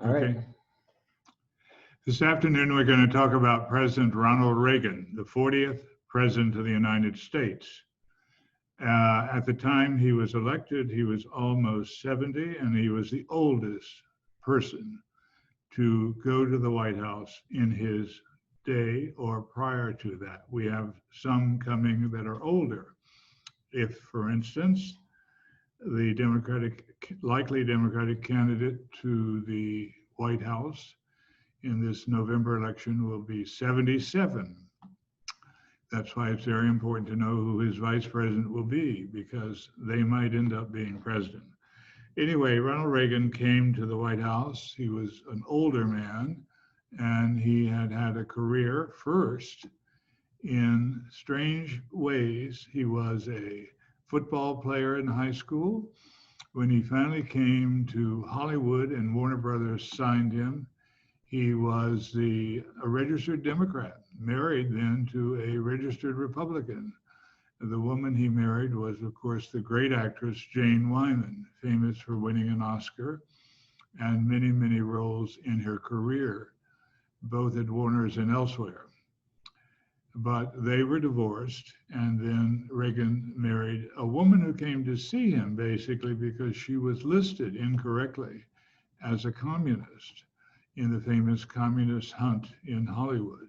All right. Okay. This afternoon, we're going to talk about President Ronald Reagan, the 40th President of the United States. At the time he was elected, he was almost 70, and he was the oldest person to go to the White House in his day or prior to that. We have some coming that are older. If, for instance, the likely Democratic candidate to the White House in this November election will be 77. That's why it's very important to know who his vice president will be, because they might end up being president. Anyway, Ronald Reagan came to the White House. He was an older man, and he had had a career first in strange ways. He was a football player in high school. When he finally came to Hollywood and Warner Brothers signed him, he was a registered Democrat, married then to a registered Republican. The woman he married was, of course, the great actress Jane Wyman, famous for winning an Oscar and many, many roles in her career, both at Warner's and elsewhere. But they were divorced, and then Reagan married a woman who came to see him basically because she was listed incorrectly as a communist in the famous communist hunt in Hollywood.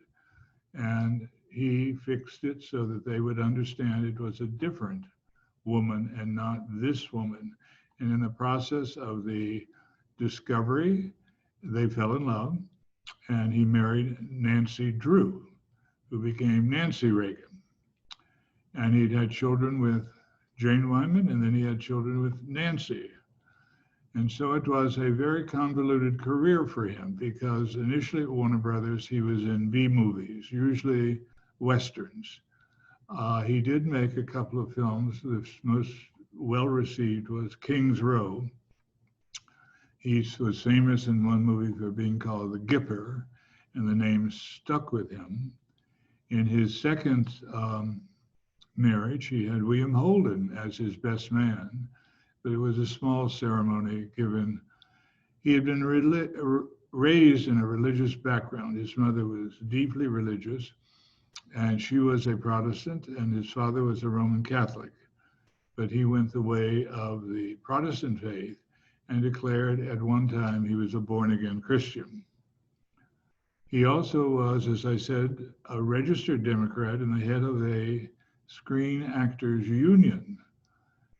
And he fixed it so that they would understand it was a different woman and not this woman. And in the process of the discovery, they fell in love, and he married Nancy Drew, who became Nancy Reagan. And he'd had children with Jane Wyman, and then he had children with Nancy. And so it was a very convoluted career for him, because initially at Warner Brothers, he was in B movies, usually Westerns. He did make a couple of films. The most well-received was King's Row. He was famous in one movie for being called the Gipper, and the name stuck with him. In his second marriage, he had William Holden as his best man, but it was a small ceremony given. He had been raised in a religious background. His mother was deeply religious, and she was a Protestant, and his father was a Roman Catholic. But he went the way of the Protestant faith and declared at one time he was a born-again Christian. He also was, as I said, a registered Democrat and the head of a Screen Actors Union.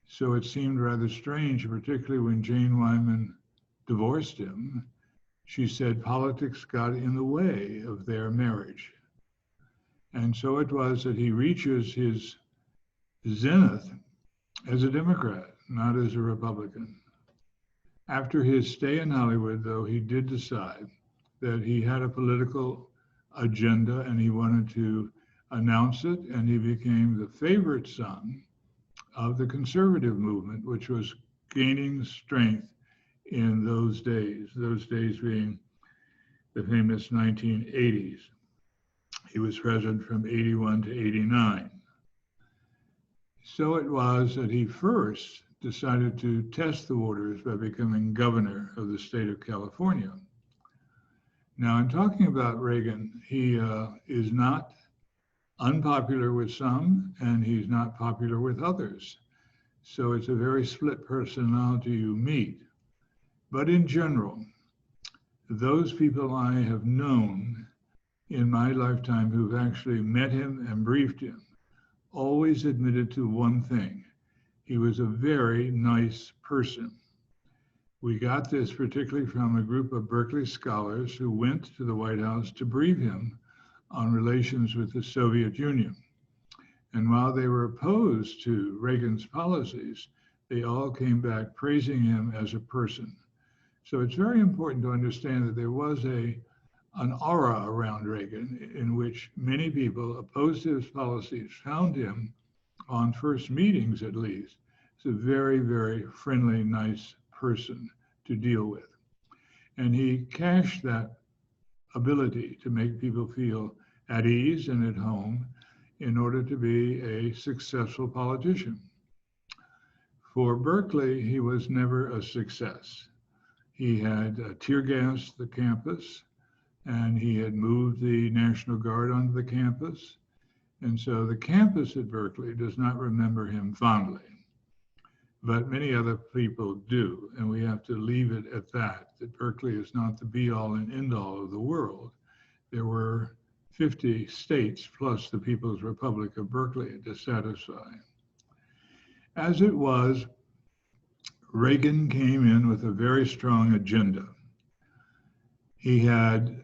So it seemed rather strange, particularly when Jane Wyman divorced him. She said politics got in the way of their marriage. And so it was that he reaches his zenith as a Democrat, not as a Republican. After his stay in Hollywood, though, he did decide that he had a political agenda and he wanted to announce it, and he became the favorite son of the conservative movement, which was gaining strength in those days being the famous 1980s. He was president from 81 to 89. So it was that he first decided to test the waters by becoming governor of the state of California. Now, in talking about Reagan, he is not unpopular with some, and he's not popular with others. So it's a very split personality you meet. But in general, those people I have known in my lifetime who've actually met him and briefed him always admitted to one thing: he was a very nice person. We got this particularly from a group of Berkeley scholars who went to the White House to brief him on relations with the Soviet Union. And while they were opposed to Reagan's policies, they all came back praising him as a person. So it's very important to understand that there was an aura around Reagan in which many people opposed to his policies found him, on first meetings at least, as a very, very friendly, nice person to deal with. And he cashed that ability to make people feel at ease and at home in order to be a successful politician. For Berkeley, he was never a success. He had tear gassed the campus, and he had moved the National Guard onto the campus. And so the campus at Berkeley does not remember him fondly, but many other people do. And we have to leave it at that Berkeley is not the be all and end all of the world. There were 50 states plus the People's Republic of Berkeley to satisfy. As it was, Reagan came in with a very strong agenda. He had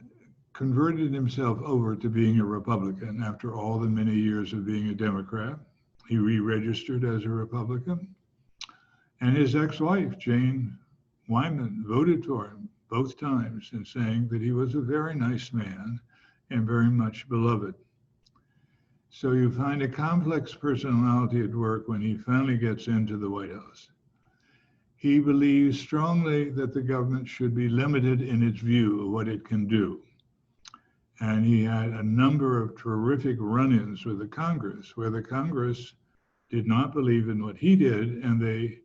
converted himself over to being a Republican after all the many years of being a Democrat. He re-registered as a Republican. And his ex-wife, Jane Wyman, voted for him both times in saying that he was a very nice man and very much beloved. So you find a complex personality at work when he finally gets into the White House. He believes strongly that the government should be limited in its view of what it can do. And he had a number of terrific run-ins with the Congress, where the Congress did not believe in what he did, and they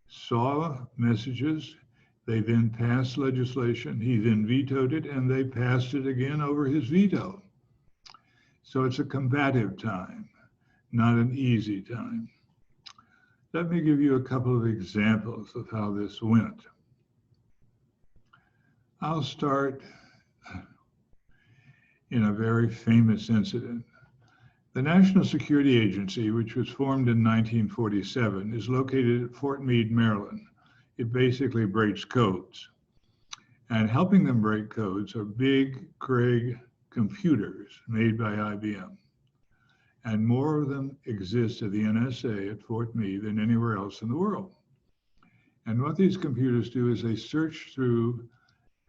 saw messages. They then passed legislation. He then vetoed it, and they passed it again over his veto. So it's a combative time, not an easy time. Let me give you a couple of examples of how this went. I'll start in a very famous incident. The National Security Agency, which was formed in 1947, is located at Fort Meade, Maryland. It basically breaks codes. And helping them break codes are big Craig computers made by IBM. And more of them exist at the NSA at Fort Meade than anywhere else in the world. And what these computers do is they search through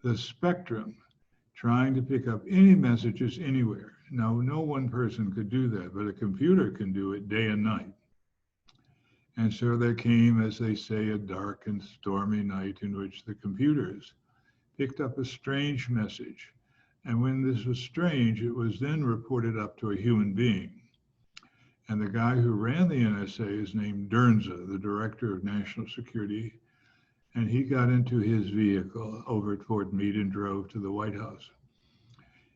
the spectrum, trying to pick up any messages anywhere. Now, no one person could do that, but a computer can do it day and night. And so there came, as they say, a dark and stormy night in which the computers picked up a strange message. And when this was strange, it was then reported up to a human being. And the guy who ran the NSA is named Dernza, the Director of National Security. And he got into his vehicle over at Fort Meade and drove to the White House.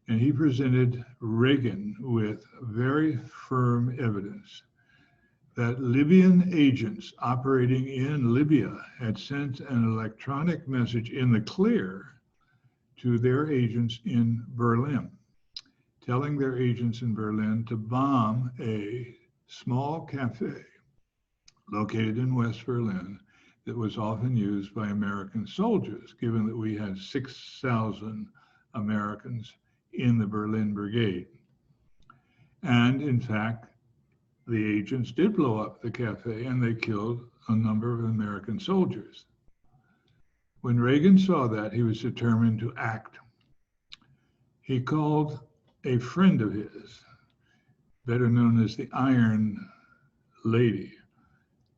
And he presented Reagan with very firm evidence that Libyan agents operating in Libya had sent an electronic message in the clear to their agents in Berlin, telling their agents in Berlin to bomb a small cafe located in West Berlin that was often used by American soldiers, given that we had 6,000 Americans in the Berlin Brigade. And in fact, the agents did blow up the cafe and they killed a number of American soldiers. When Reagan saw that, he was determined to act. He called a friend of his, better known as the Iron Lady.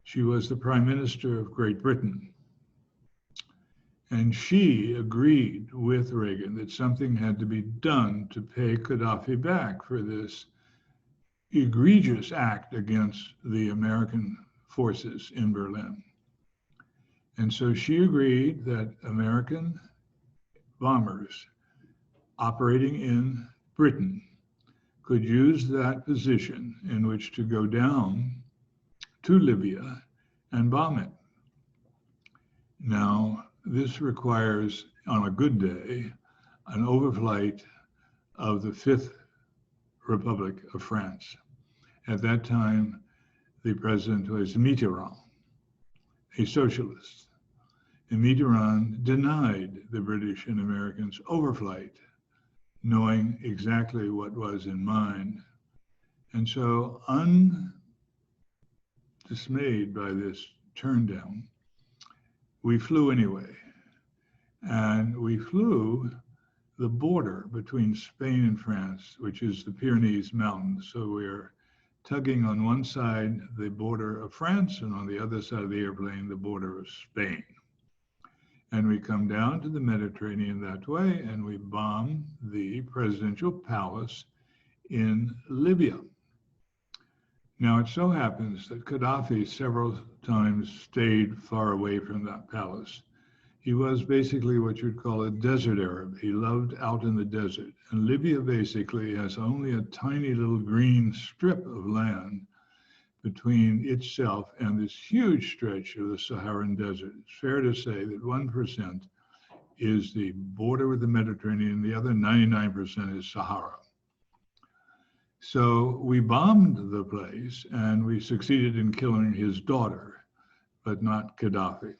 She was the Prime Minister of Great Britain. And she agreed with Reagan that something had to be done to pay Gaddafi back for this egregious act against the American forces in Berlin. And so she agreed that American bombers operating in Britain could use that position in which to go down to Libya and bomb it. Now, this requires, on a good day, an overflight of the Fifth Republic of France. At that time, the president was Mitterrand, a socialist. And Mitterrand denied the British and Americans overflight, knowing exactly what was in mind. And so, undismayed by this turn down, we flew anyway. And we flew the border between Spain and France, which is the Pyrenees Mountains. So we're tugging on one side the border of France, and on the other side of the airplane, the border of Spain. And we come down to the Mediterranean that way, and we bomb the presidential palace in Libya. Now, it so happens that Gaddafi several times stayed far away from that palace. He was basically what you'd call a desert Arab. He loved out in the desert. And Libya basically has only a tiny little green strip of land between itself and this huge stretch of the Saharan desert. It's fair to say that 1% is the border with the Mediterranean, the other 99% is Sahara. So we bombed the place and we succeeded in killing his daughter, but not Gaddafi.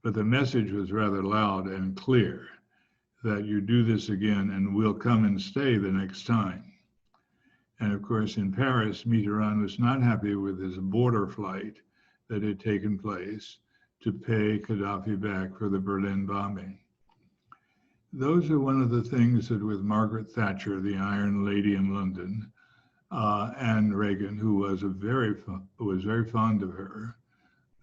But the message was rather loud and clear that you do this again and we'll come and stay the next time. And of course, in Paris, Mitterrand was not happy with his border flight that had taken place to pay Gaddafi back for the Berlin bombing. Those are one of the things that with Margaret Thatcher, the Iron Lady in London, and Reagan, who was very fond of her,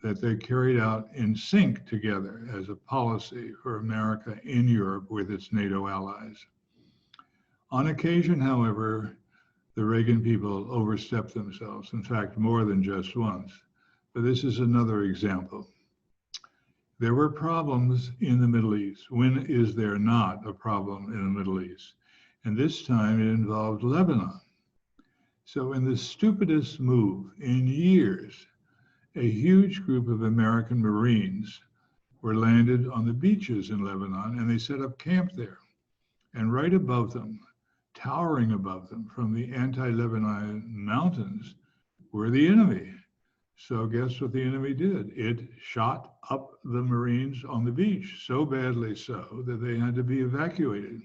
that they carried out in sync together as a policy for America in Europe with its NATO allies. On occasion, however, the Reagan people overstepped themselves, in fact, more than just once. But this is another example. There were problems in the Middle East. When is there not a problem in the Middle East? And this time it involved Lebanon. So in the stupidest move in years, a huge group of American Marines were landed on the beaches in Lebanon, and they set up camp there. And right above them, towering above them from the anti-Lebanon mountains, were the enemy. So guess what the enemy did? It shot up the Marines on the beach, so badly so that they had to be evacuated.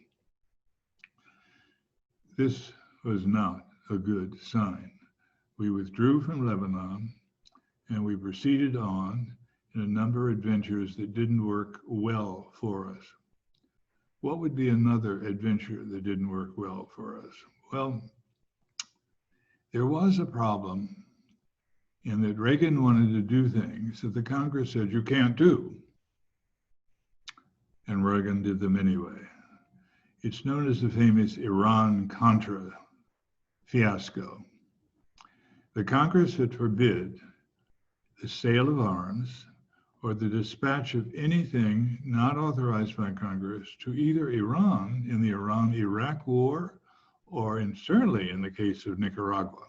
This was not a good sign. We withdrew from Lebanon, and we proceeded on in a number of adventures that didn't work well for us. What would be another adventure that didn't work well for us? Well, there was a problem in that Reagan wanted to do things that the Congress said you can't do. And Reagan did them anyway. It's known as the famous Iran-Contra fiasco. The Congress had forbid the sale of arms or the dispatch of anything not authorized by Congress to either Iran in the Iran-Iraq war or certainly in the case of Nicaragua.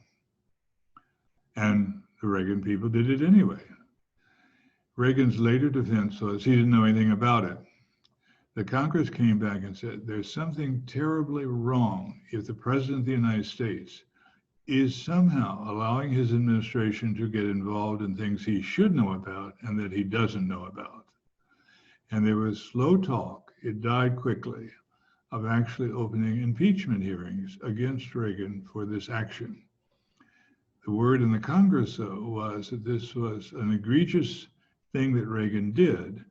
And the Reagan people did it anyway. Reagan's later defense was he didn't know anything about it. The Congress came back and said, there's something terribly wrong if the President of the United States is somehow allowing his administration to get involved in things he should know about and that he doesn't know about. And there was slow talk, it died quickly, of actually opening impeachment hearings against Reagan for this action. The word in the Congress, though, was that this was an egregious thing that Reagan did,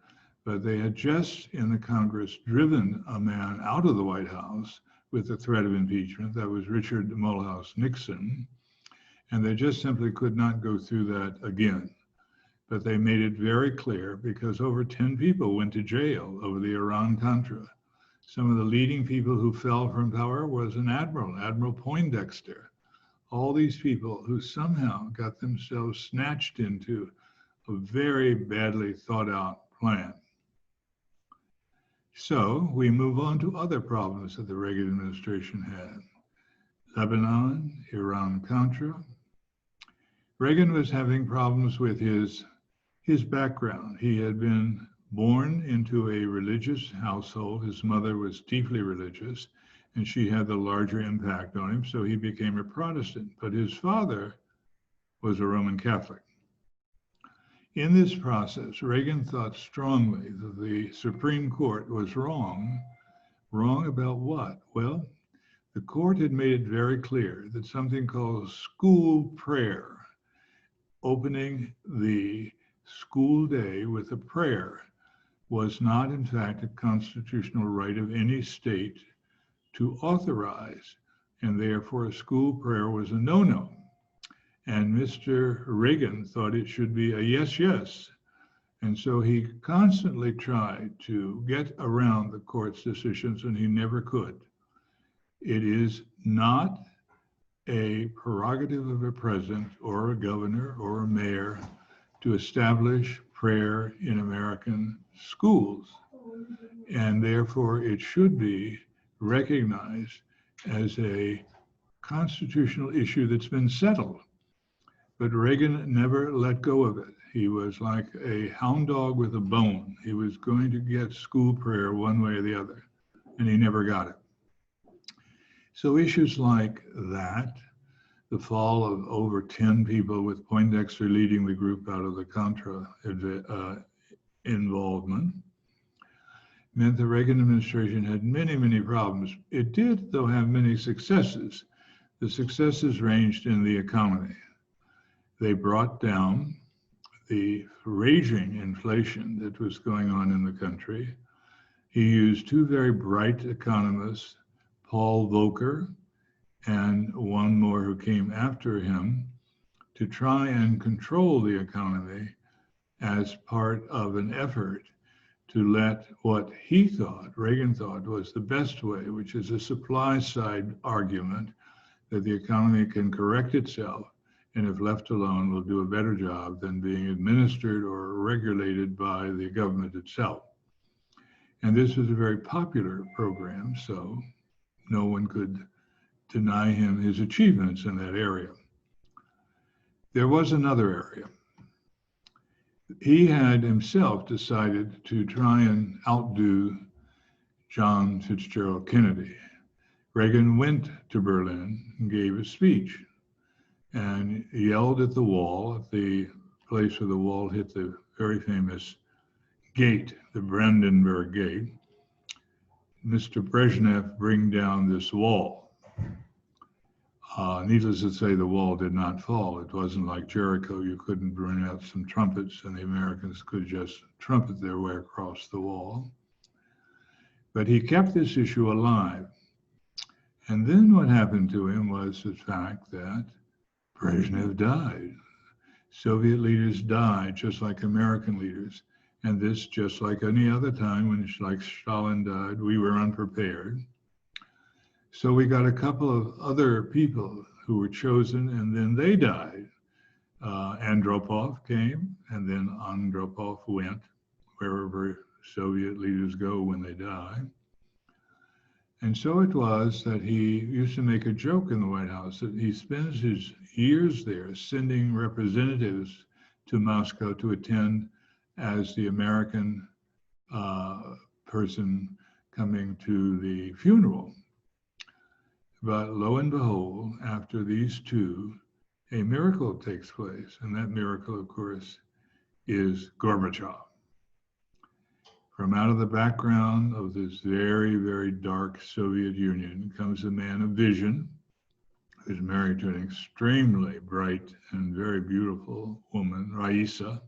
but they had just in the Congress driven a man out of the White House with the threat of impeachment. That was Richard Mulhouse Nixon. And they just simply could not go through that again. But they made it very clear because over 10 people went to jail over the Iran-Contra. Some of the leading people who fell from power was an admiral, Admiral Poindexter. All these people who somehow got themselves snatched into a very badly thought out plan. So we move on to other problems that the Reagan administration had. Lebanon, Iran-Contra. Reagan was having problems with his background. He had been born into a religious household. His mother was deeply religious, and she had the larger impact on him, so he became a Protestant. But his father was a Roman Catholic. In this process, Reagan thought strongly that the Supreme Court was wrong. Wrong about what? Well, the court had made it very clear that something called school prayer, opening the school day with a prayer, was not in fact a constitutional right of any state to authorize, and therefore a school prayer was a no-no. And Mr. Reagan thought it should be a yes, yes. And so he constantly tried to get around the court's decisions, and he never could. It is not a prerogative of a president or a governor or a mayor to establish prayer in American schools, and therefore it should be recognized as a constitutional issue that's been settled. But Reagan never let go of it. He was like a hound dog with a bone. He was going to get school prayer one way or the other, and he never got it. So issues like that, the fall of over 10 people with Poindexter leading the group out of the Contra involvement, meant the Reagan administration had many, many problems. It did, though, have many successes. The successes ranged in the economy. They brought down the raging inflation that was going on in the country. He used two very bright economists, Paul Volcker and one more who came after him, to try and control the economy as part of an effort to let what he thought, Reagan thought, was the best way, which is a supply side argument that the economy can correct itself and if left alone will do a better job than being administered or regulated by the government itself. And this was a very popular program, so no one could deny him his achievements in that area. There was another area. He had himself decided to try and outdo John Fitzgerald Kennedy. Reagan went to Berlin and gave a speech and yelled at the wall, at the place where the wall hit the very famous gate, the Brandenburg Gate, Mr. Brezhnev, bring down this wall. Needless to say, the wall did not fall. It wasn't like Jericho. You couldn't bring out some trumpets and the Americans could just trumpet their way across the wall. But he kept this issue alive. And then what happened to him was the fact that Brezhnev died. Soviet leaders died just like American leaders. And this, just like any other time when like Stalin died, we were unprepared. So we got a couple of other people who were chosen and then they died. Andropov came and then Andropov went wherever Soviet leaders go when they die. And so it was that he used to make a joke in the White House that he spends his years there sending representatives to Moscow to attend as the American person coming to the funeral. But lo and behold, after these two, a miracle takes place. And that miracle, of course, is Gorbachev. From out of the background of this very, very dark Soviet Union comes a man of vision who's married to an extremely bright and very beautiful woman, Raisa.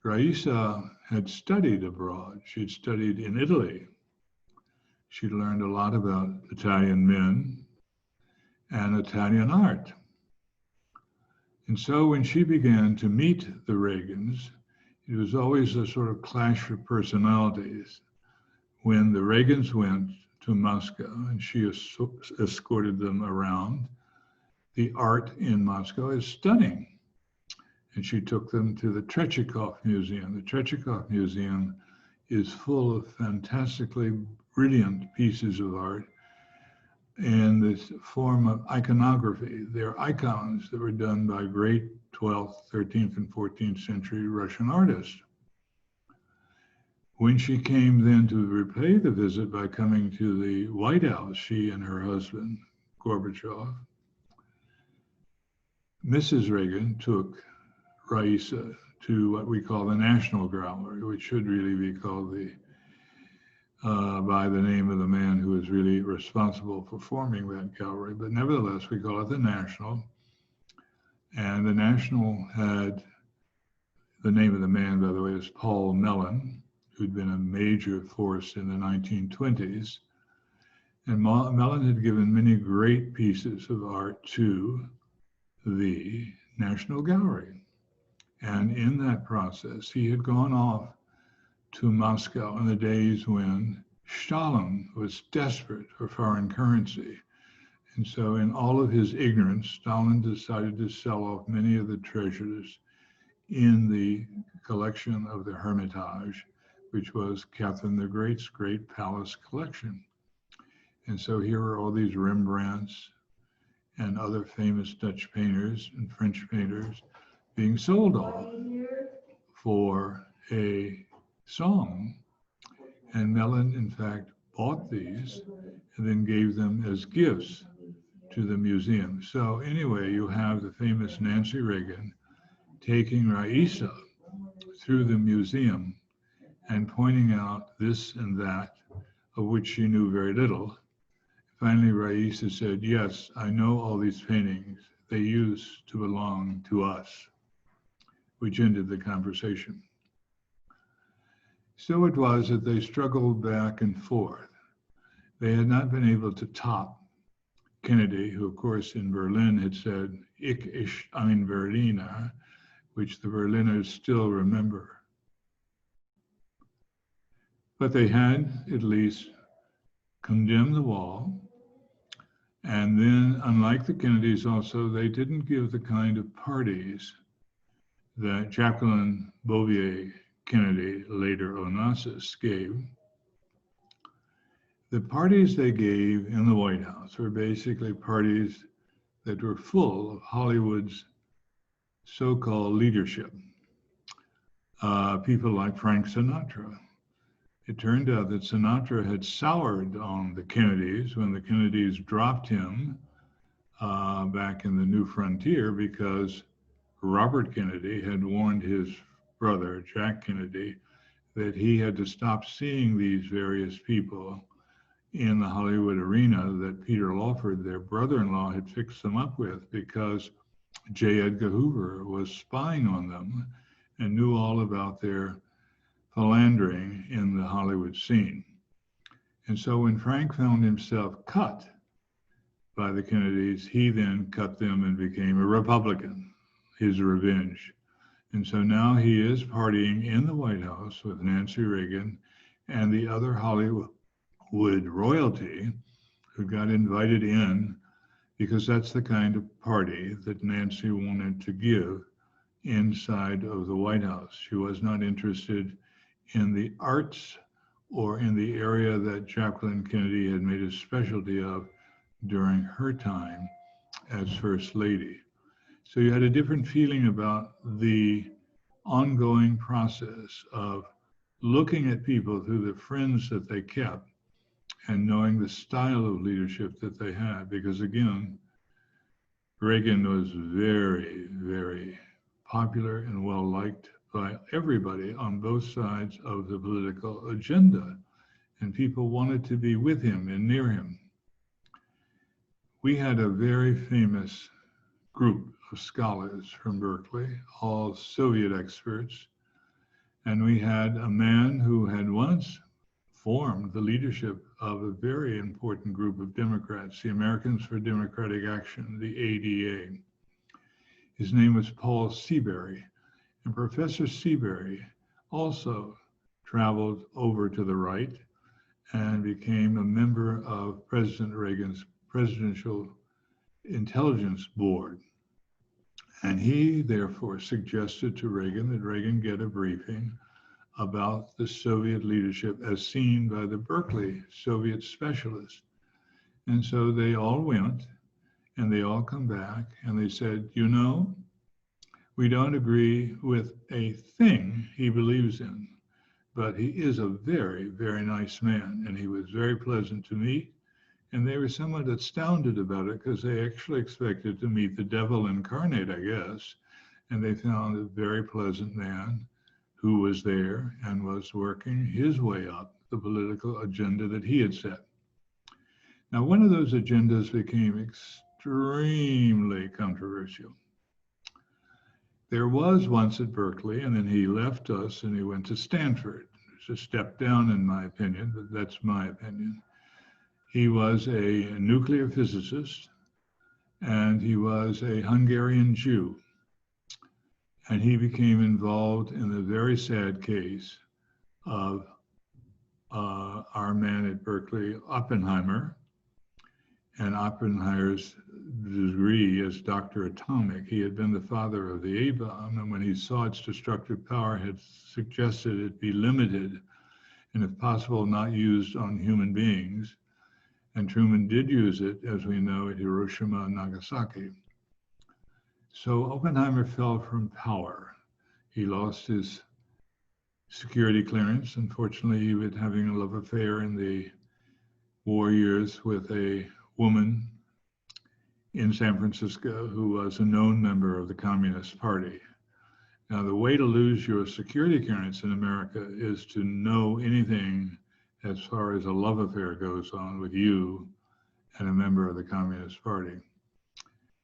Raisa had studied abroad. She'd studied in Italy. She'd learned a lot about Italian men and Italian art. And so when she began to meet the Reagans, it was always a sort of clash of personalities. When the Reagans went to Moscow and she escorted them around, the art in Moscow is stunning. And she took them to the Tretyakov Museum. The Tretyakov Museum is full of fantastically brilliant pieces of art in this form of iconography. They're icons that were done by great 12th, 13th, and 14th century Russian artists. When she came then to repay the visit by coming to the White House, she and her husband, Gorbachev, Mrs. Reagan took Raisa to what we call the National Gallery, which should really be called by the name of the man who is really responsible for forming that gallery. But nevertheless, we call it the National. And the National had, the name of the man, by the way, is Paul Mellon, who'd been a major force in the 1920s. And Mellon had given many great pieces of art to the National Gallery. And in that process, he had gone off to Moscow in the days when Stalin was desperate for foreign currency. And so in all of his ignorance, Stalin decided to sell off many of the treasures in the collection of the Hermitage, which was Catherine the Great's great palace collection. And so here are all these Rembrandts and other famous Dutch painters and French painters being sold off for a song. And Mellon, in fact, bought these and then gave them as gifts to the museum. So anyway, you have the famous Nancy Reagan taking Raisa through the museum and pointing out this and that, of which she knew very little. Finally, Raisa said, yes, I know all these paintings. They used to belong to us, which ended the conversation. So it was that they struggled back and forth. They had not been able to top Kennedy, who of course in Berlin had said, Ich ist ein Berliner, which the Berliners still remember. But they had at least condemned the wall. And then, unlike the Kennedys also, they didn't give the kind of parties that Jacqueline Bouvier Kennedy, later Onassis, gave. The parties they gave in the White House were basically parties that were full of Hollywood's so-called leadership. People like Frank Sinatra. It turned out that Sinatra had soured on the Kennedys when the Kennedys dropped him back in the New Frontier because Robert Kennedy had warned his brother, Jack Kennedy, that he had to stop seeing these various people in the Hollywood arena that Peter Lawford, their brother-in-law, had fixed them up with because J. Edgar Hoover was spying on them and knew all about their philandering in the Hollywood scene. And so when Frank found himself cut by the Kennedys, he then cut them and became a Republican, his revenge. And so now he is partying in the White House with Nancy Reagan and the other Hollywood royalty who got invited in because that's the kind of party that Nancy wanted to give inside of the White House. She was not interested in the arts or in the area that Jacqueline Kennedy had made a specialty of during her time as First Lady. So you had a different feeling about the ongoing process of looking at people through the friends that they kept and knowing the style of leadership that they had. Because again, Reagan was very, very popular and well liked by everybody on both sides of the political agenda. And people wanted to be with him and near him. We had a very famous group of scholars from Berkeley, all Soviet experts. And we had a man who had once formed the leadership of a very important group of Democrats, the Americans for Democratic Action, the ADA. His name was Paul Seabury. And Professor Seabury also traveled over to the right and became a member of President Reagan's Presidential Intelligence Board. And he therefore suggested to Reagan that Reagan get a briefing about the Soviet leadership as seen by the Berkeley Soviet specialists. And so they all went and they all come back and they said, you know, we don't agree with a thing he believes in, but he is a very, very nice man. And he was very pleasant to meet. And they were somewhat astounded about it because they actually expected to meet the devil incarnate, I guess. And they found a very pleasant man who was there and was working his way up the political agenda that he had set. Now, one of those agendas became extremely controversial. There was once at Berkeley, and then he left us and he went to Stanford. It's a step down in my opinion, but that's my opinion. He was a nuclear physicist and he was a Hungarian Jew. And he became involved in the very sad case of our man at Berkeley, Oppenheimer, and Oppenheimer's degree as Dr. Atomic. He had been the father of the A-bomb, and when he saw its destructive power, had suggested it be limited and, if possible, not used on human beings. And Truman did use it, as we know, at Hiroshima and Nagasaki. So Oppenheimer fell from power. He lost his security clearance. Unfortunately, he was having a love affair in the war years with a woman in San Francisco who was a known member of the Communist Party. Now, the way to lose your security clearance in America is to know anything as far as a love affair goes on with you and a member of the Communist Party.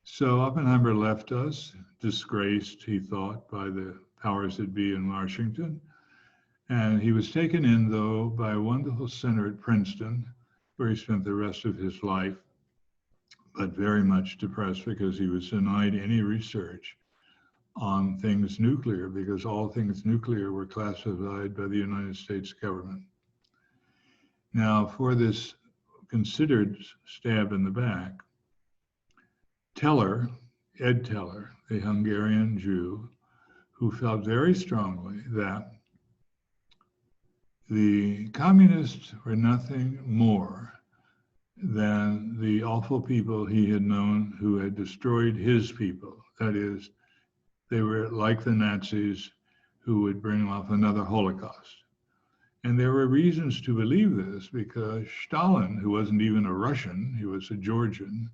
So Oppenheimer left us, disgraced, he thought, by the powers that be in Washington. And he was taken in, though, by a wonderful center at Princeton, where he spent the rest of his life, but very much depressed because he was denied any research on things nuclear, because all things nuclear were classified by the United States government. Now, for this considered stab in the back, Ed Teller, a Hungarian Jew, who felt very strongly that the communists were nothing more than the awful people he had known who had destroyed his people. That is, they were like the Nazis who would bring off another Holocaust. And there were reasons to believe this, because Stalin, who wasn't even a Russian, he was a Georgian,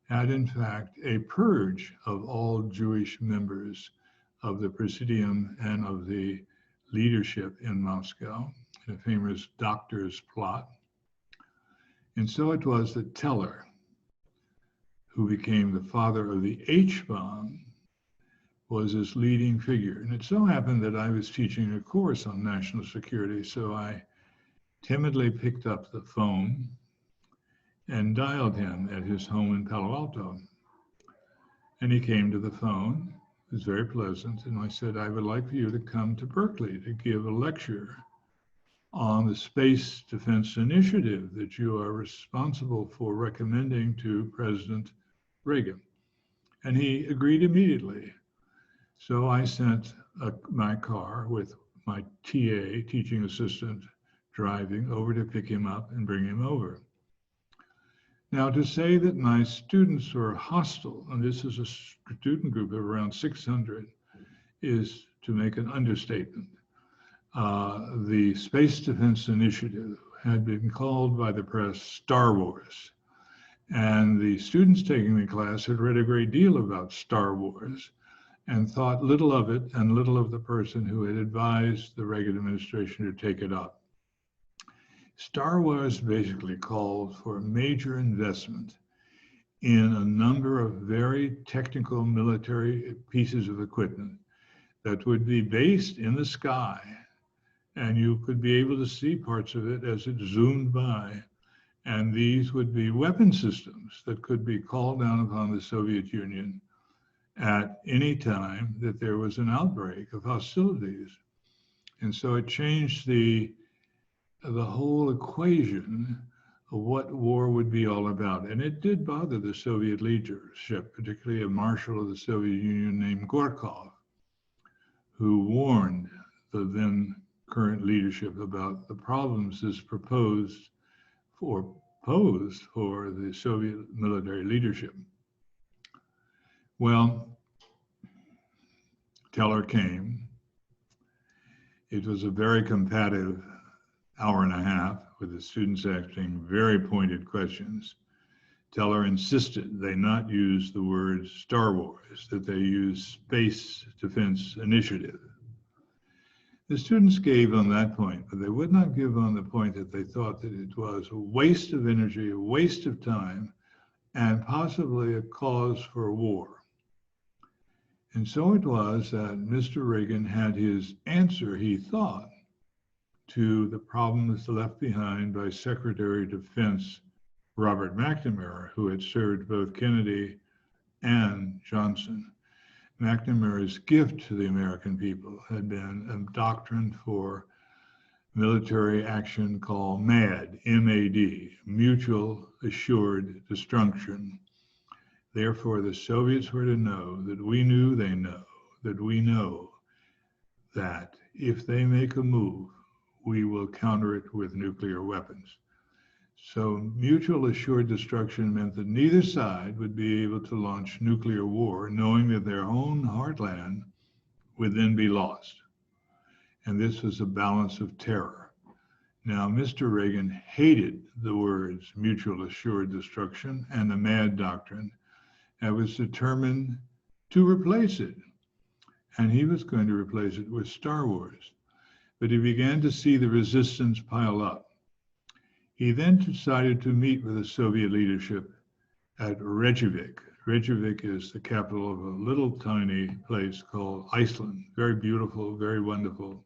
had in fact a purge of all Jewish members of the Presidium and of the leadership in Moscow, in a famous doctor's plot. And so it was that Teller, who became the father of the H-bomb, was his leading figure. And it so happened that I was teaching a course on national security, so I timidly picked up the phone and dialed him at his home in Palo Alto. And he came to the phone. It was very pleasant. And I said, I would like for you to come to Berkeley to give a lecture on the Space Defense Initiative that you are responsible for recommending to President Reagan. And he agreed immediately. So I sent my car with my TA, teaching assistant, driving over to pick him up and bring him over. Now, to say that my students were hostile, and this is a student group of around 600, is to make an understatement. The Space Defense Initiative had been called by the press Star Wars. And the students taking the class had read a great deal about Star Wars and thought little of it and little of the person who had advised the Reagan administration to take it up. Star Wars basically called for a major investment in a number of very technical military pieces of equipment that would be based in the sky, and you could be able to see parts of it as it zoomed by. And these would be weapon systems that could be called down upon the Soviet Union at any time that there was an outbreak of hostilities. And so it changed the whole equation of what war would be all about. And it did bother the Soviet leadership, particularly a marshal of the Soviet Union named Gorkov, who warned the then current leadership about the problems this posed for the Soviet military leadership. Well, Teller came. It was a very combative hour and a half with the students asking very pointed questions. Teller insisted they not use the word Star Wars, that they use Space Defense Initiative. The students gave on that point, but they would not give on the point that they thought that it was a waste of energy, a waste of time, and possibly a cause for war. And so it was that Mr. Reagan had his answer, he thought, to the problems left behind by Secretary of Defense Robert McNamara, who had served both Kennedy and Johnson. McNamara's gift to the American people had been a doctrine for military action called MAD, M-A-D, Mutual Assured Destruction. Therefore, the Soviets were to know that we knew they know, that we know that if they make a move, we will counter it with nuclear weapons. So mutual assured destruction meant that neither side would be able to launch nuclear war, knowing that their own heartland would then be lost. And this was a balance of terror. Now, Mr. Reagan hated the words mutual assured destruction and the MAD doctrine and was determined to replace it. And he was going to replace it with Star Wars. But he began to see the resistance pile up. He then decided to meet with the Soviet leadership at Reykjavik. Reykjavik is the capital of a little tiny place called Iceland. Very beautiful, very wonderful,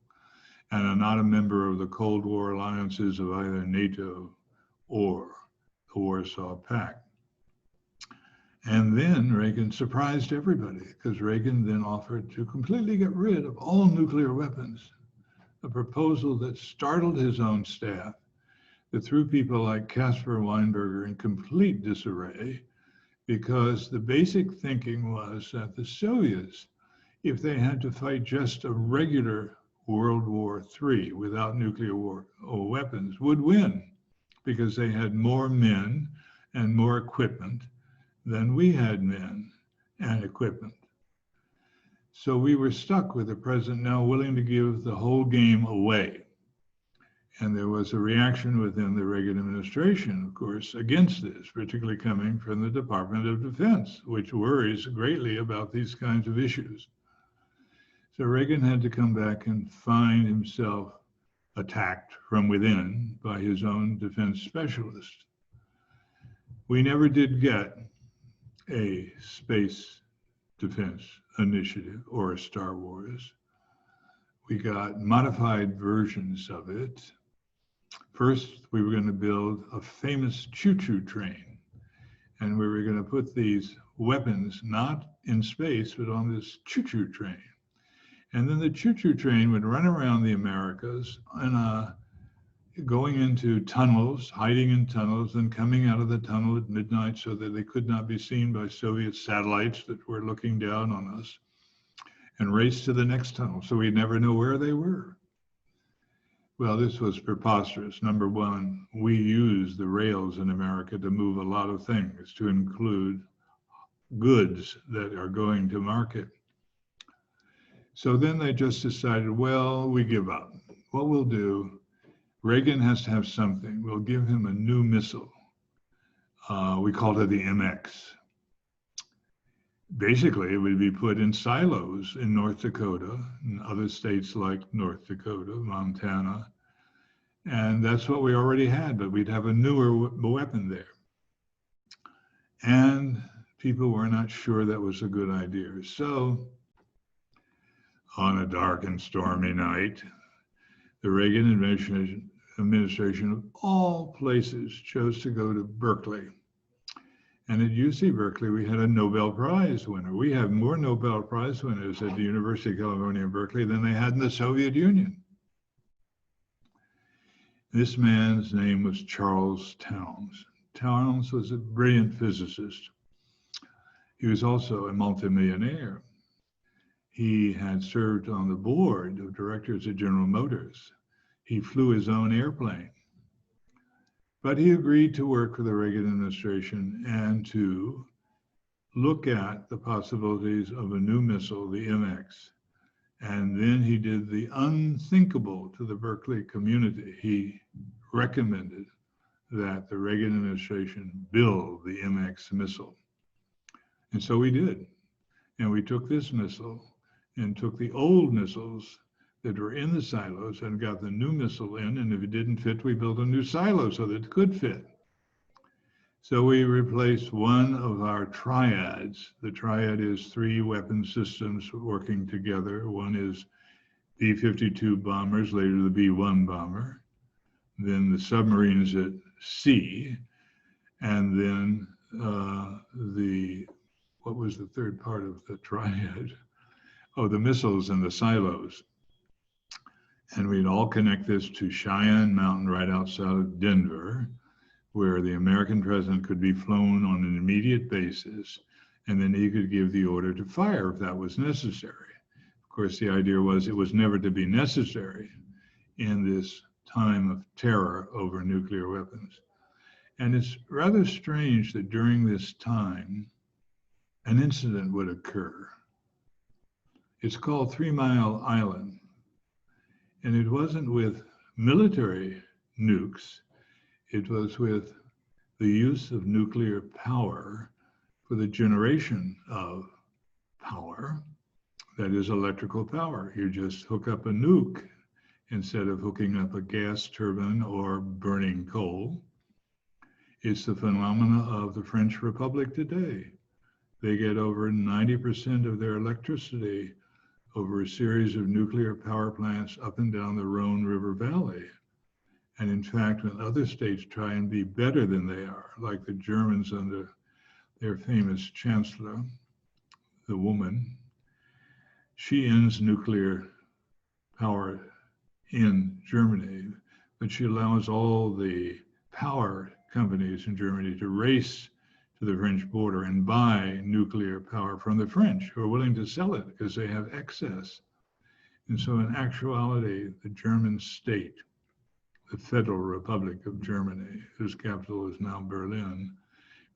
and not a member of the Cold War alliances of either NATO or the Warsaw Pact. And then Reagan surprised everybody, because Reagan then offered to completely get rid of all nuclear weapons, a proposal that startled his own staff, that threw people like Caspar Weinberger in complete disarray, because the basic thinking was that the Soviets, if they had to fight just a regular World War III without nuclear war or weapons, would win, because they had more men and more equipment than we had men and equipment. So we were stuck with the president now willing to give the whole game away. And there was a reaction within the Reagan administration, of course, against this, particularly coming from the Department of Defense, which worries greatly about these kinds of issues. So Reagan had to come back and find himself attacked from within by his own defense specialist. We never did get a space defense initiative or a Star Wars. We got modified versions of it. First, we were going to build a famous choo-choo train, and we were going to put these weapons not in space, but on this choo-choo train. And then the choo-choo train would run around the Americas and going into tunnels, hiding in tunnels, and coming out of the tunnel at midnight so that they could not be seen by Soviet satellites that were looking down on us, and race to the next tunnel so we'd never know where they were. Well, this was preposterous. Number one, we use the rails in America to move a lot of things, to include goods that are going to market. So then they just decided, well, we give up. What we'll do, Reagan has to have something. We'll give him a new missile. We called it the MX. Basically, it would be put in silos in North Dakota and other states like North Dakota, Montana. And that's what we already had, but we'd have a newer weapon there. And people were not sure that was a good idea. So on a dark and stormy night, the Reagan administration of all places chose to go to Berkeley. And at UC Berkeley, we had a Nobel Prize winner. We have more Nobel Prize winners at the University of California, Berkeley than they had in the Soviet Union. This man's name was Charles Townes. Townes was a brilliant physicist. He was also a multimillionaire. He had served on the board of directors at General Motors. He flew his own airplane. But he agreed to work for the Reagan administration and to look at the possibilities of a new missile, the MX. And then he did the unthinkable to the Berkeley community. He recommended that the Reagan administration build the MX missile. And so we did. And we took this missile and took the old missiles that were in the silos and got the new missile in. And if it didn't fit, we built a new silo so that it could fit. So we replaced one of our triads. The triad is 3 weapon systems working together. One is B-52 bombers, later the B-1 bomber, then the submarines at sea, and then what was the third part of the triad? Oh, the missiles and the silos. And we'd all connect this to Cheyenne Mountain right outside of Denver, where the American president could be flown on an immediate basis and then he could give the order to fire if that was necessary. Of course, the idea was it was never to be necessary in this time of terror over nuclear weapons. And it's rather strange that during this time, an incident would occur. It's called 3 Mile Island. And it wasn't with military nukes, it was with the use of nuclear power for the generation of power, that is electrical power. You just hook up a nuke instead of hooking up a gas turbine or burning coal. It's the phenomena of the French Republic today. They get over 90% of their electricity over a series of nuclear power plants up and down the Rhone River Valley. And in fact, when other states try and be better than they are, like the Germans under their famous chancellor, the woman, she ends nuclear power in Germany, but she allows all the power companies in Germany to race to the French border and buy nuclear power from the French, who are willing to sell it because they have excess. And so in actuality, the German state, the Federal Republic of Germany, whose capital is now Berlin,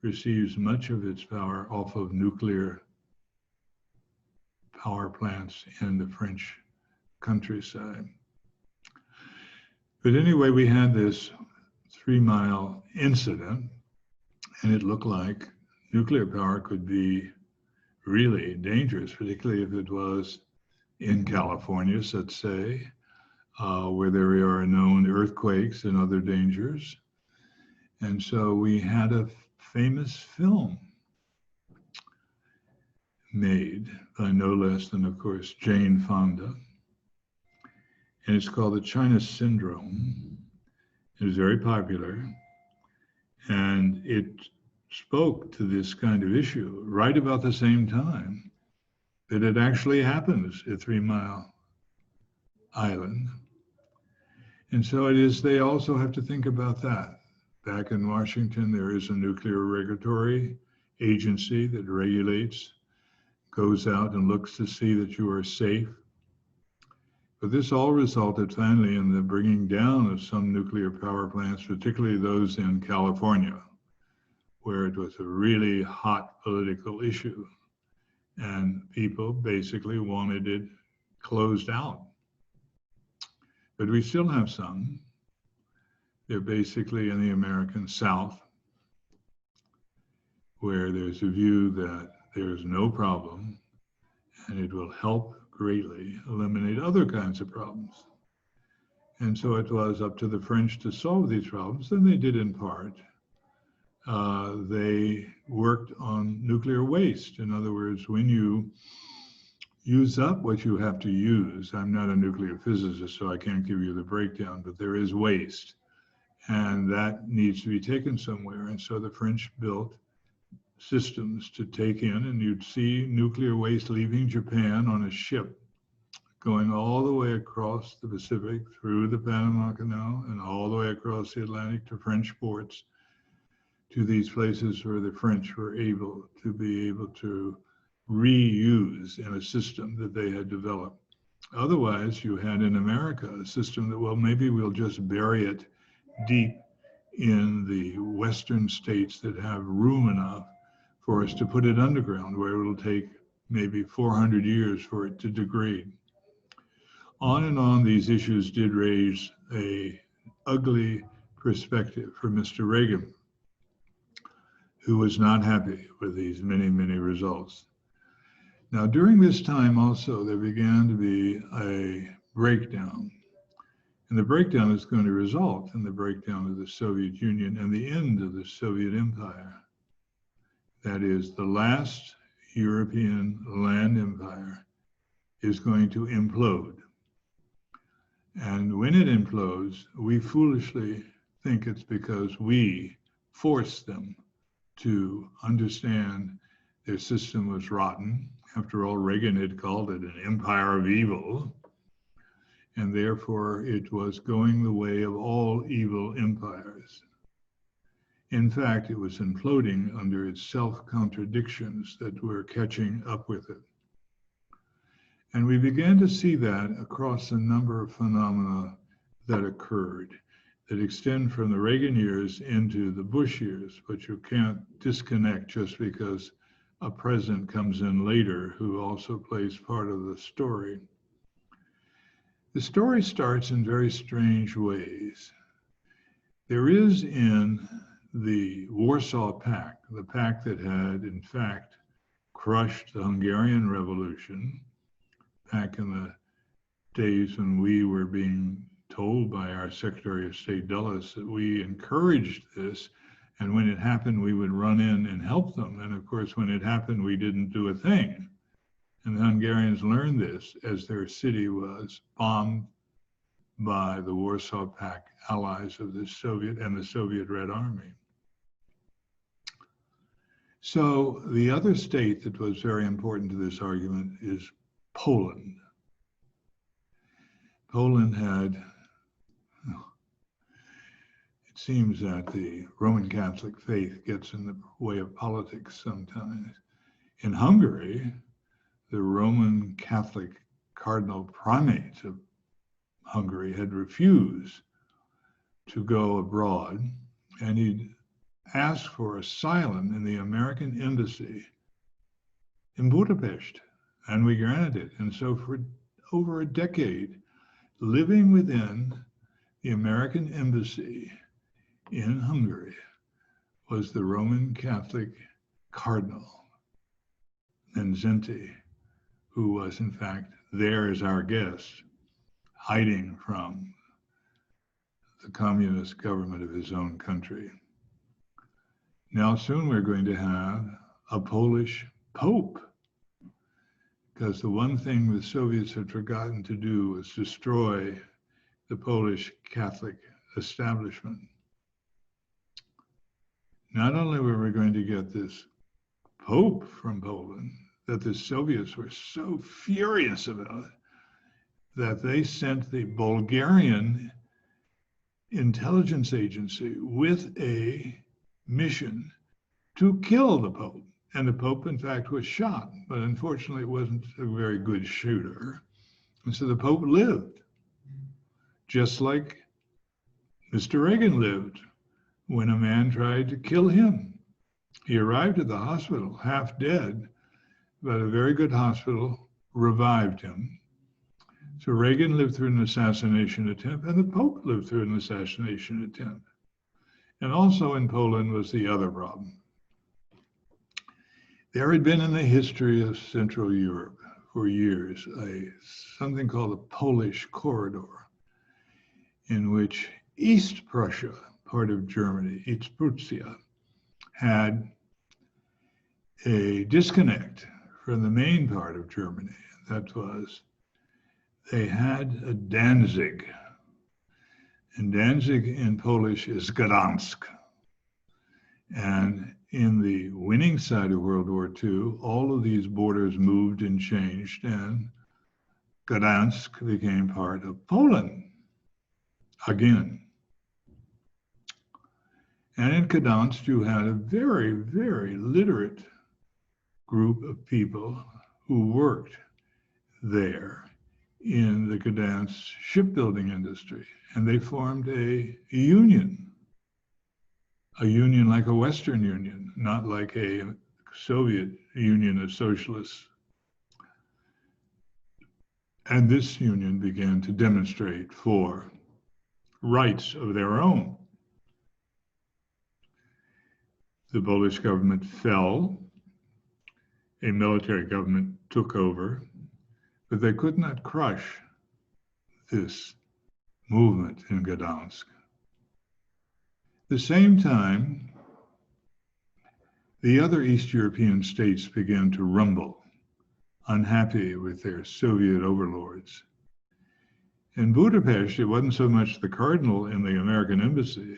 receives much of its power off of nuclear power plants in the French countryside. But anyway, we had this 3 Mile incident, and it looked like nuclear power could be really dangerous, particularly if it was in California, let's say, where there are known earthquakes and other dangers. And so we had a famous film made by no less than, of course, Jane Fonda. And it's called The China Syndrome. It was very popular. And it spoke to this kind of issue right about the same time that it actually happens at 3 Mile Island. And so it is, they also have to think about that. Back in Washington, there is a nuclear regulatory agency that regulates, goes out and looks to see that you are safe. But this all resulted finally in the bringing down of some nuclear power plants, particularly those in California, where it was a really hot political issue. And people basically wanted it closed out. But we still have some. They're basically in the American South, where there's a view that there's no problem and it will help greatly eliminate other kinds of problems. And so it was up to the French to solve these problems, and they did in part. They worked on nuclear waste. In other words, when you use up what you have to use, I'm not a nuclear physicist, so I can't give you the breakdown, but there is waste, and that needs to be taken somewhere. And so the French built systems to take in, and you'd see nuclear waste leaving Japan on a ship, going all the way across the Pacific, through the Panama Canal, and all the way across the Atlantic to French ports, to these places where the French were able to reuse in a system that they had developed. Otherwise, you had in America a system that, well, maybe we'll just bury it deep in the Western states that have room enough for us to put it underground, where it'll take maybe 400 years for it to degrade. On and on, these issues did raise a ugly perspective for Mr. Reagan, who was not happy with these many, many results. Now, during this time also, there began to be a breakdown. And the breakdown is going to result in the breakdown of the Soviet Union and the end of the Soviet Empire. That is, the last European land empire is going to implode. And when it implodes, we foolishly think it's because we forced them to understand their system was rotten. After all, Reagan had called it an empire of evil. And therefore, it was going the way of all evil empires. In fact, it was imploding under its self-contradictions that were catching up with it. And we began to see that across a number of phenomena that occurred that extend from the Reagan years into the Bush years, but you can't disconnect just because a president comes in later who also plays part of the story. The story starts in very strange ways. There is in the Warsaw Pact, the pact that had in fact crushed the Hungarian Revolution back in the days when we were being told by our Secretary of State Dulles that we encouraged this, and when it happened, we would run in and help them. And of course, when it happened, we didn't do a thing. And the Hungarians learned this as their city was bombed by the Warsaw Pact allies of the Soviet and the Soviet Red Army. So the other state that was very important to this argument is Poland. Poland had, it seems that the Roman Catholic faith gets in the way of politics sometimes. In Hungary, the Roman Catholic cardinal primate of Hungary had refused to go abroad, and he'd asked for asylum in the American embassy in Budapest, and we granted it. And so for over a decade, living within the American embassy in Hungary was the Roman Catholic Cardinal Menzenti, who was in fact there as our guest, hiding from the communist government of his own country. Now soon we're going to have a Polish Pope, because the one thing the Soviets had forgotten to do was destroy the Polish Catholic establishment. Not only were we going to get this Pope from Poland that the Soviets were so furious about that they sent the Bulgarian intelligence agency with a mission to kill the Pope. And the Pope, in fact, was shot, but unfortunately wasn't a very good shooter. And so the Pope lived, just like Mr. Reagan lived when a man tried to kill him. He arrived at the hospital half dead, but a very good hospital revived him. So Reagan lived through an assassination attempt, and the Pope lived through an assassination attempt. And also in Poland was the other problem. There had been in the history of Central Europe for years something called the Polish Corridor, in which East Prussia, part of Germany, East Prussia, had a disconnect from the main part of Germany. That was, they had a Danzig, and Danzig in Polish is Gdansk. And in the winning side of World War II, all of these borders moved and changed, and Gdansk became part of Poland again. And in Gdansk, you had a very, very literate group of people who worked there in the Gdansk shipbuilding industry, and they formed a union like a Western Union, not like a Soviet Union of socialists. And this union began to demonstrate for rights of their own. The Polish government fell, a military government took over, but they could not crush this movement in Gdansk. At the same time, the other East European states began to rumble, unhappy with their Soviet overlords. In Budapest, it wasn't so much the cardinal in the American embassy.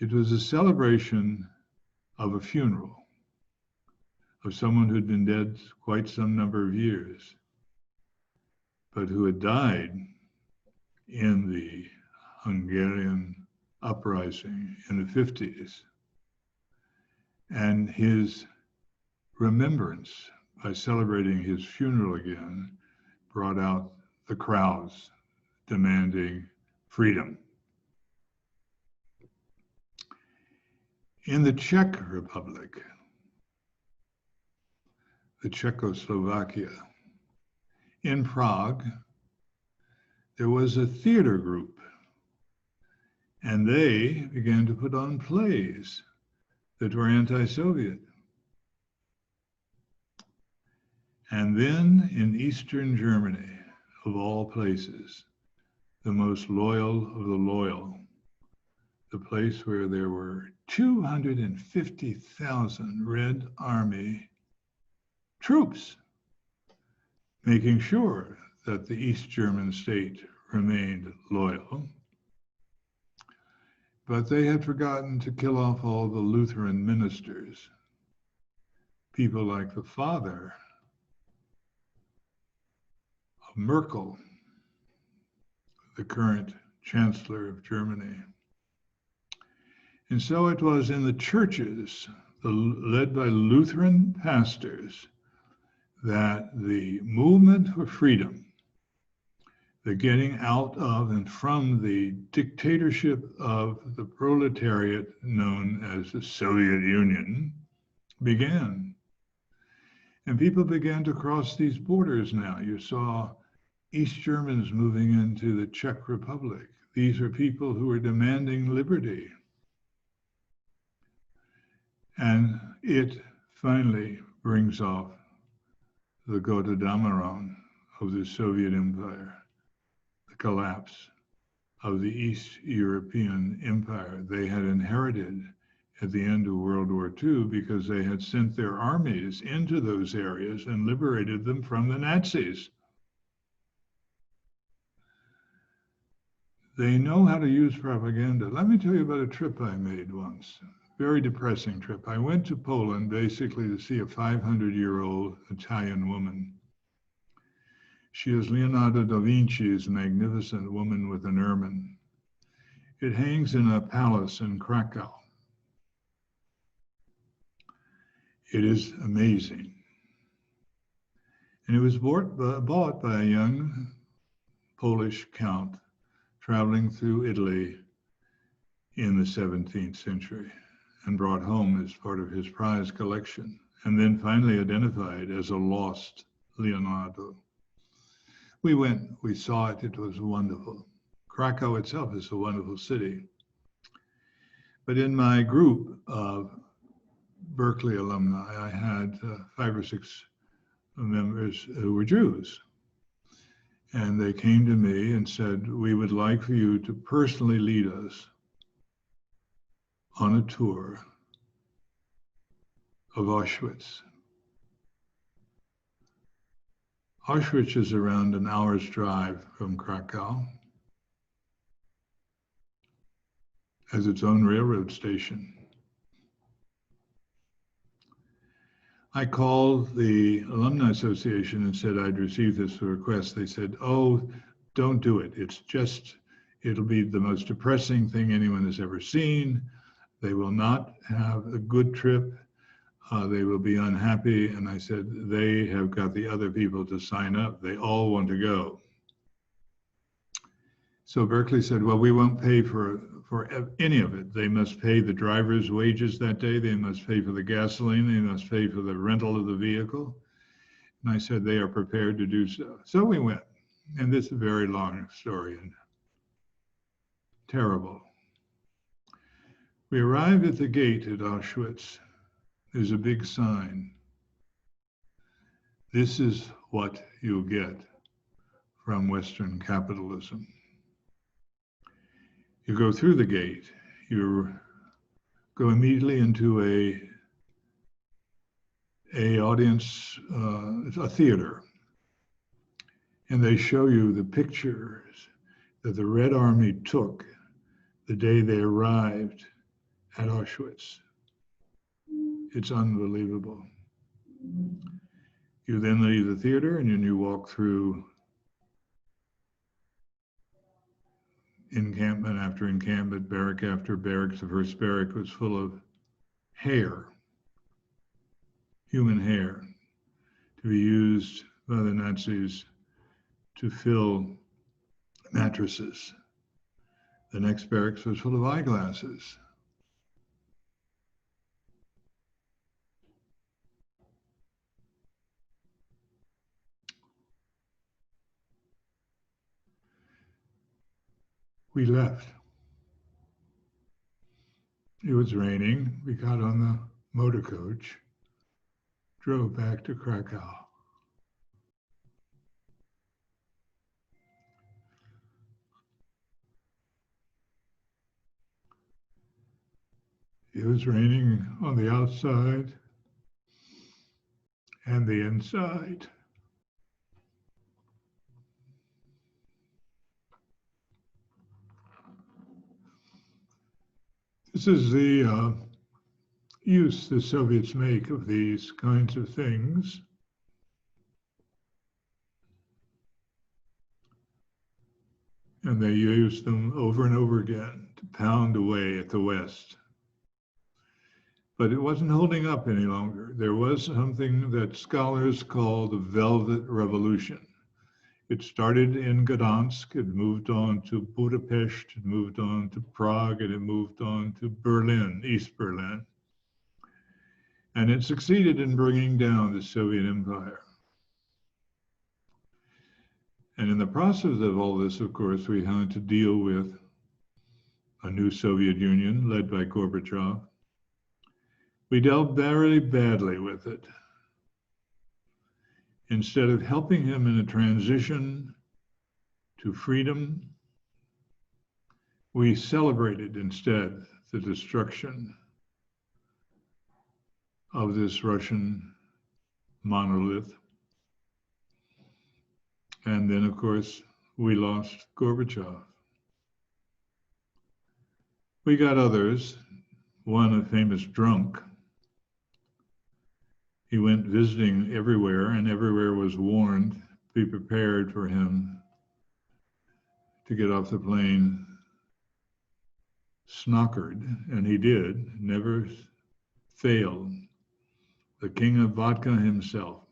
It was a celebration of a funeral of someone who'd been dead quite some number of years, but who had died in the Hungarian uprising in the 50s. And his remembrance, by celebrating his funeral again, brought out the crowds demanding freedom. In the Czech Republic, the Czechoslovakia, in Prague, there was a theater group, and they began to put on plays that were anti-Soviet. And then in Eastern Germany, of all places, the most loyal of the loyal, the place where there were 250,000 Red Army troops, making sure that the East German state remained loyal. But they had forgotten to kill off all the Lutheran ministers, people like the father of Merkel, the current Chancellor of Germany. And so it was in the churches, led by Lutheran pastors, that the movement for freedom, the getting out of and from the dictatorship of the proletariat known as the Soviet Union, began. And people began to cross these borders now. You saw East Germans moving into the Czech Republic. These are people who are demanding liberty. And it finally brings off the Gotterdammerung of the Soviet Empire, the collapse of the East European Empire they had inherited at the end of World War II because they had sent their armies into those areas and liberated them from the Nazis. They know how to use propaganda. Let me tell you about a trip I made once. Very depressing trip. I went to Poland basically to see a 500-year-old Italian woman. She is Leonardo da Vinci's magnificent woman with an ermine. It hangs in a palace in Krakow. It is amazing. And it was bought by a young Polish count traveling through Italy in the 17th century and brought home as part of his prize collection, and then finally identified as a lost Leonardo. We went, we saw it, it was wonderful. Krakow itself is a wonderful city. But in my group of Berkeley alumni, I had 5 or 6 members who were Jews. And they came to me and said, we would like for you to personally lead us on a tour of Auschwitz. Auschwitz is around an hour's drive from Krakow, has its own railroad station. I called the Alumni Association and said I'd received this request. They said, oh, don't do it. It'll be the most depressing thing anyone has ever seen. They will not have a good trip. They will be unhappy. And I said, they have got the other people to sign up. They all want to go. So Berkeley said, well, we won't pay for any of it. They must pay the driver's wages that day. They must pay for the gasoline. They must pay for the rental of the vehicle. And I said, they are prepared to do so. So we went. And this is a very long story and terrible. We arrived at the gate at Auschwitz. There's a big sign. This is what you'll get from Western capitalism. You go through the gate, you go immediately into a audience, a theater, and they show you the pictures that the Red Army took the day they arrived at Auschwitz. It's unbelievable. You then leave the theater and then you walk through encampment after encampment, barrack after barracks. The first barrack was full of hair, human hair, to be used by the Nazis to fill mattresses. The next barracks was full of eyeglasses. We left. It was raining. We got on the motor coach, drove back to Krakow. It was raining on the outside and the inside. This is the use the Soviets make of these kinds of things. And they use them over and over again to pound away at the West. But it wasn't holding up any longer. There was something that scholars call the Velvet Revolution. It started in Gdansk, it moved on to Budapest, it moved on to Prague, and it moved on to Berlin, East Berlin. And it succeeded in bringing down the Soviet Empire. And in the process of all this, of course, we had to deal with a new Soviet Union led by Gorbachev. We dealt very badly with it. Instead of helping him in a transition to freedom, we celebrated instead the destruction of this Russian monolith. And then, of course, we lost Gorbachev. We got others, one a famous drunk. He went visiting everywhere, and everywhere was warned, be prepared for him to get off the plane snockered, and he did, never failed. The king of vodka himself.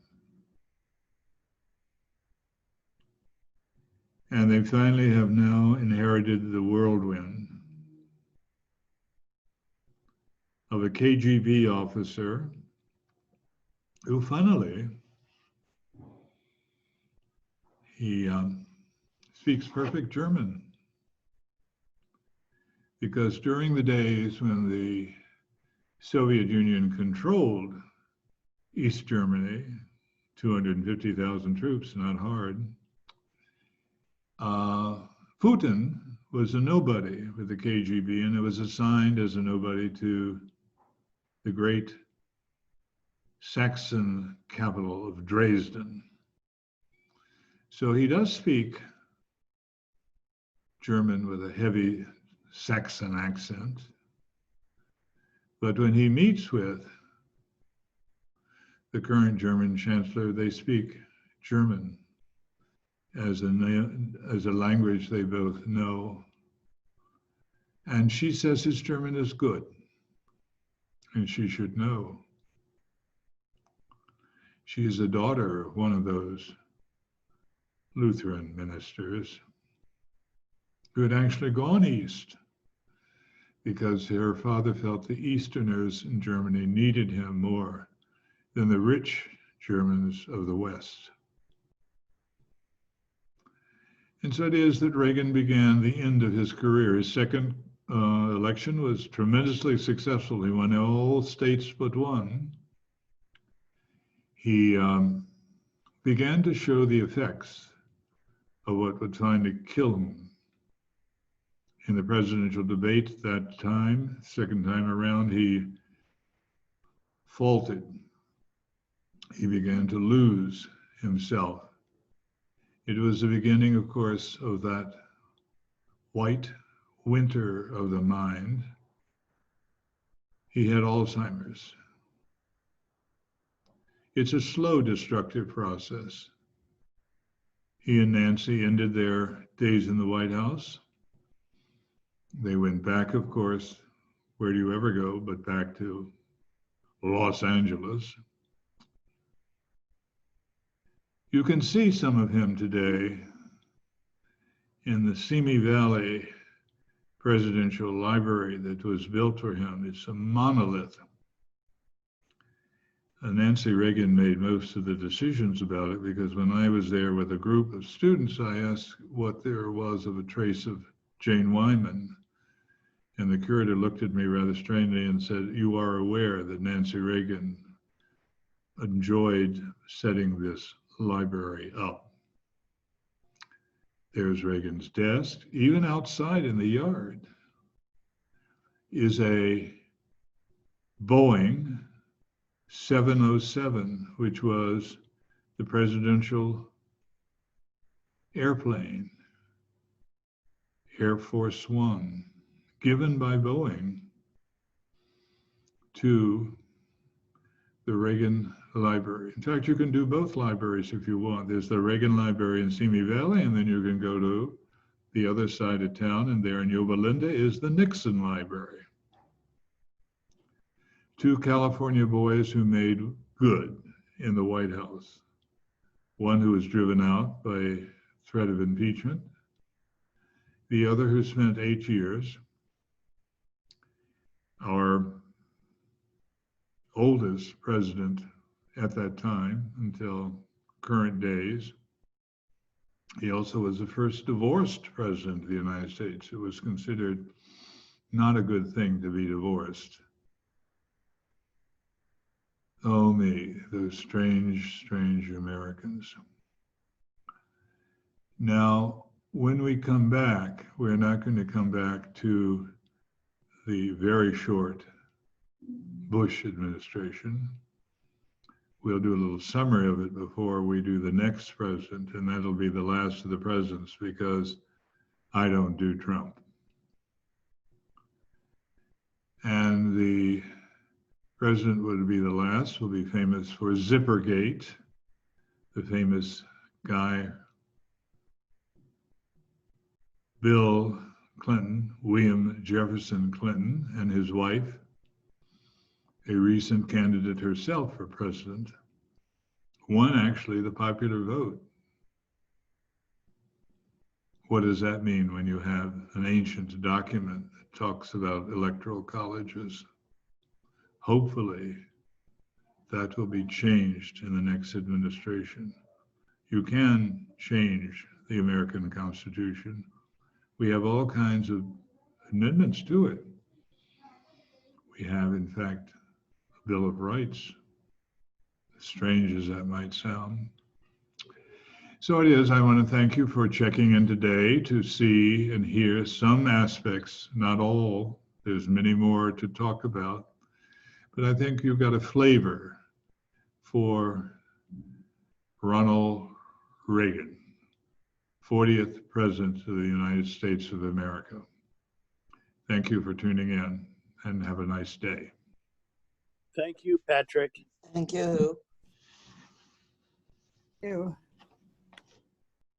And they finally have now inherited the whirlwind of a KGB officer who funnily, he speaks perfect German, because during the days when the Soviet Union controlled East Germany, 250,000 troops, not hard, Putin was a nobody with the KGB, and it was assigned as a nobody to the great Saxon capital of Dresden. So he does speak German with a heavy Saxon accent, but when he meets with the current German chancellor, they speak German as a language they both know. And she says his German is good, and she should know. She is a daughter of one of those Lutheran ministers who had actually gone east because her father felt the Easterners in Germany needed him more than the rich Germans of the West. And so it is that Reagan began the end of his career. His second election was tremendously successful. He won all states but one. He began to show the effects of what would finally kill him. In the presidential debate that time, second time around, he faltered. He began to lose himself. It was the beginning, of course, of that white winter of the mind. He had Alzheimer's. It's a slow destructive process. He and Nancy ended their days in the White House. They went back, of course, where do you ever go but back to Los Angeles. You can see some of him today in the Simi Valley Presidential Library that was built for him. It's a monolith. Nancy Reagan made most of the decisions about it because when I was there with a group of students, I asked what there was of a trace of Jane Wyman. And the curator looked at me rather strangely and said, "You are aware that Nancy Reagan enjoyed setting this library up." There's Reagan's desk. Even outside in the yard is a Boeing 707, which was the presidential airplane, Air Force One, given by Boeing to the Reagan Library. In fact, you can do both libraries if you want. There's the Reagan Library in Simi Valley, and then you can go to the other side of town, and there in Yuba Linda is the Nixon Library. Two California boys who made good in the White House. One who was driven out by threat of impeachment. The other who spent 8 years. Our oldest president at that time until current days. He also was the first divorced president of the United States. It was considered not a good thing to be divorced. Oh me, those strange, strange Americans. Now, when we come back, we're not going to come back to the very short Bush administration. We'll do a little summary of it before we do the next president, and that'll be the last of the presidents because I don't do Trump. And the president would be the last, will be famous for Zippergate, the famous guy, Bill Clinton, William Jefferson Clinton, and his wife, a recent candidate herself for president, won actually the popular vote. What does that mean when you have an ancient document that talks about electoral colleges? Hopefully, that will be changed in the next administration. You can change the American Constitution. We have all kinds of amendments to it. We have, in fact, a Bill of Rights, as strange as that might sound. So it is, I want to thank you for checking in today to see and hear some aspects, not all. There's many more to talk about, but I think you've got a flavor for Ronald Reagan, 40th President of the United States of America. Thank you for tuning in and have a nice day. Thank you, Patrick. Thank you. Thank you.